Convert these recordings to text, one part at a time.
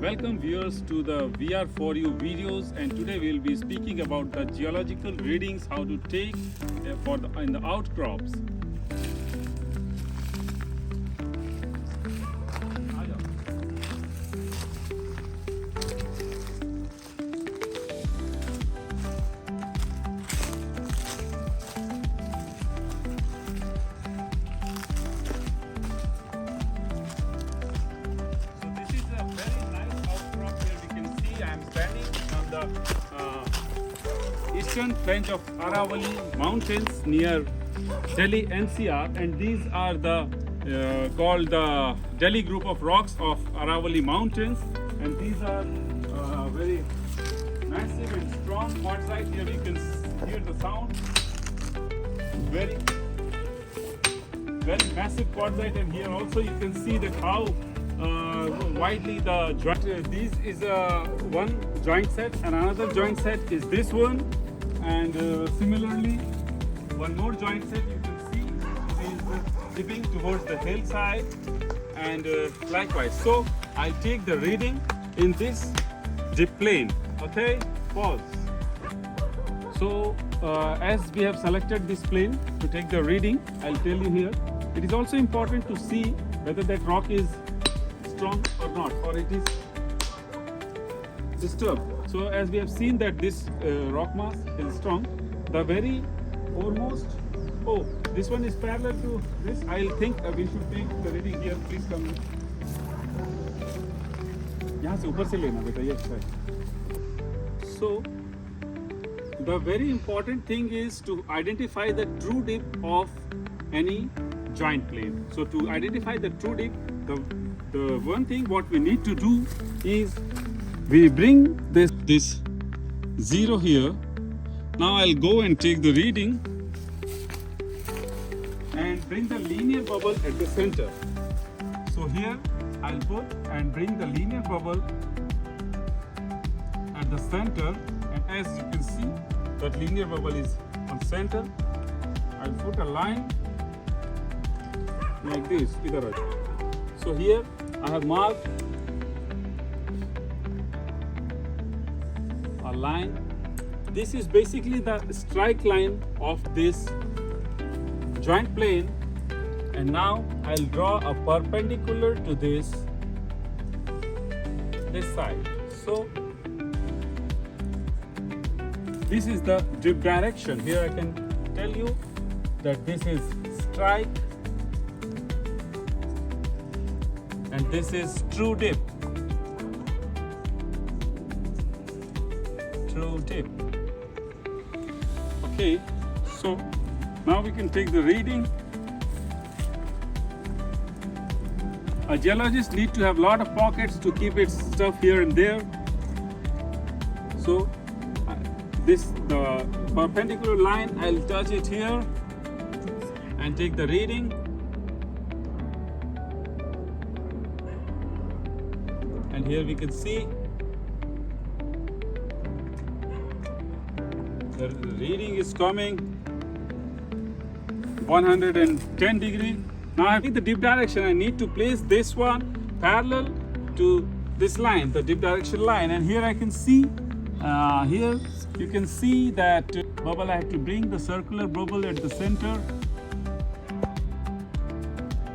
Welcome viewers to the VR4U videos, and today we will be speaking about the geological readings, how to take in the outcrops. Eastern flange of Aravalli Mountains near Delhi NCR, and these are the called the Delhi group of rocks of Aravalli Mountains, and these are very massive and strong quartzite. Here you can hear the sound, very massive quartzite, and here also you can see that how widely the joint. This is one joint set, and another joint set is this one, and similarly one more joint set you can see is dipping towards the hillside, and likewise. So I'll take the reading in this dip plane. Okay, pause. So as we have selected this plane to take the reading, I'll tell you here, it is also important to see whether that rock is strong or not, or it is disturbed. So as we have seen that this rock mass is strong, the very almost, oh, this one is parallel to this. I'll think we should take the reading here. Please come. यहाँ से ऊपर से लेना बेटा, ये अच्छा है. So the very important thing is to identify the true dip of any joint plane. So to identify the true dip, the one thing what we need to do is we bring this zero here. Now I'll go and take the reading and bring the linear bubble at the center. So here I'll put and bring the linear bubble at the center, and as you can see that linear bubble is on center. I'll put a line like this. So here I have marked a line. This is basically the strike line of this joint plane, and now I'll draw a perpendicular to this side. So this is the dip direction. Here I can tell you that this is strike and this is true dip. True dip. Okay, so now we can take the reading. A geologist needs to have a lot of pockets to keep its stuff here and there. So the perpendicular line, I'll touch it here and take the reading. And here we can see the reading is coming 110 degree. Now I think the dip direction, I need to place this one parallel to this line, the dip direction line. And here I can see, here you can see that bubble. I have to bring the circular bubble at the center.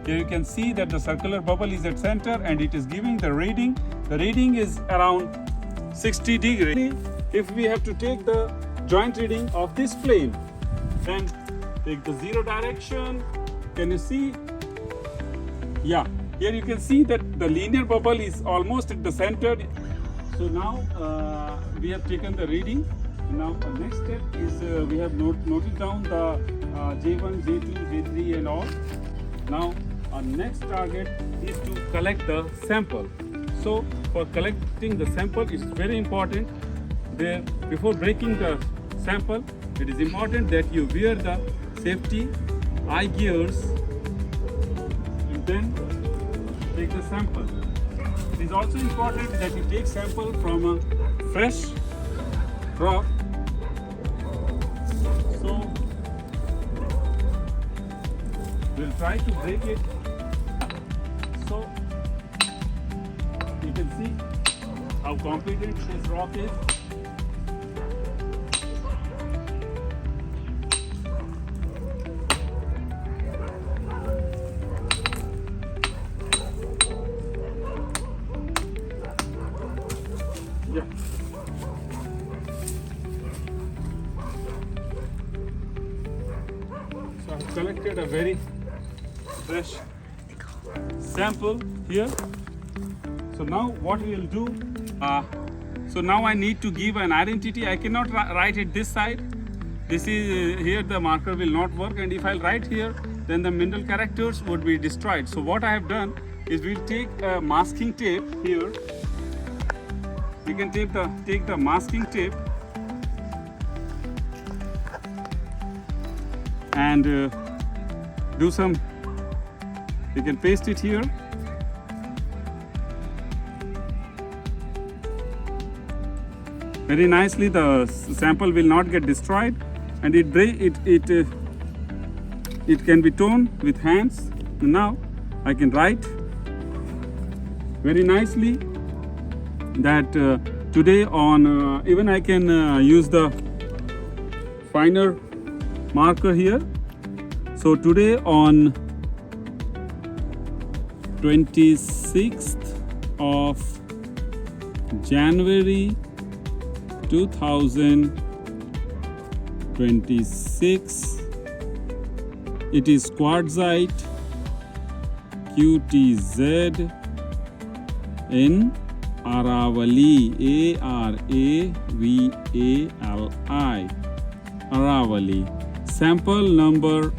Here you can see that the circular bubble is at center and it is giving the reading. The reading is around 60 degree. If we have to take the joint reading of this plane, then take the zero direction. Can you see? Yeah, here you can see that the linear bubble is almost at the center. So now we have taken the reading. Now the next step is we have noted down the J1, J2, J3 and all. Now our next target is to collect the sample. So for collecting the sample, it's very important that before breaking the sample, it is important that you wear the safety eye gears and then take the sample. It is also important that you take sample from a fresh rock. So we'll try to break it. So you can see how competent this rock is. Yeah. So I've collected a very fresh sample here. So now what we'll do, so now I need to give an identity. I cannot write it this side. This is here the marker will not work, and if I'll write here, then the mineral characters would be destroyed. So what I have done is we'll take a masking tape here. We can take the masking tape and do some. You can paste it here. Very nicely, the sample will not get destroyed, and it can be torn with hands. Now I can write very nicely that today on even I can use the finer marker here. So today on 26th of January 2026, it is quartzite QTZ in Aravali, ARAVALI, Aravali, sample number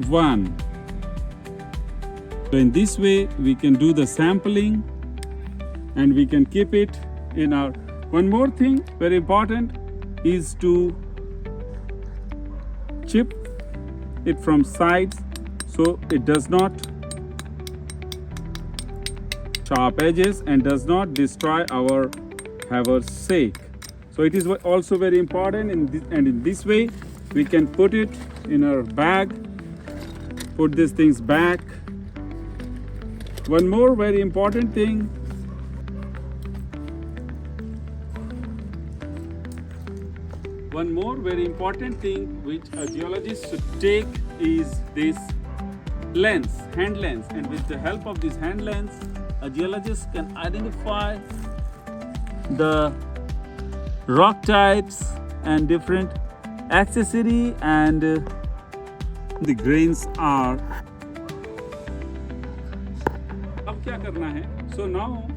1. So in this way we can do the sampling and we can keep it in our. One more thing very important is to chip it from sides so it does not sharp edges and does not destroy our haversake. So it is also very important and in this way we can put it in our bag, put these things back. One more very important thing, which a geologist should take is this lens, hand lens, and with the help of this hand lens a geologist can identify the rock types and different accessory and the grains are. अब क्या करना है? So now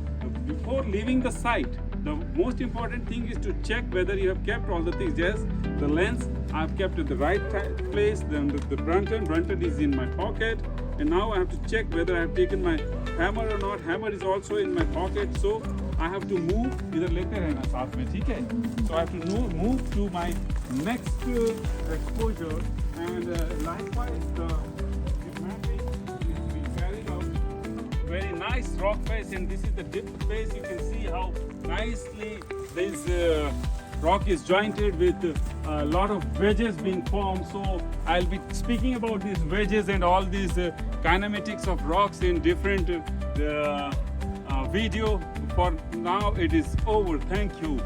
before leaving the site, the most important thing is to check whether you have kept all the things. Yes, the lens I've kept at the right place, then the Brunton is in my pocket, and now I have to check whether I have taken my hammer or not. Hammer is also in my pocket, so I have to move. इधर लेते रहना साथ में, ठीक है? So I have to move to my next exposure, and likewise the mapping is being carried out. Very nice rock face, and this is the dip face. You can see how nicely this rock is jointed with a lot of wedges being formed. So I'll be speaking about these wedges and all these kinematics of rocks in different video. For now it is over. Thank you.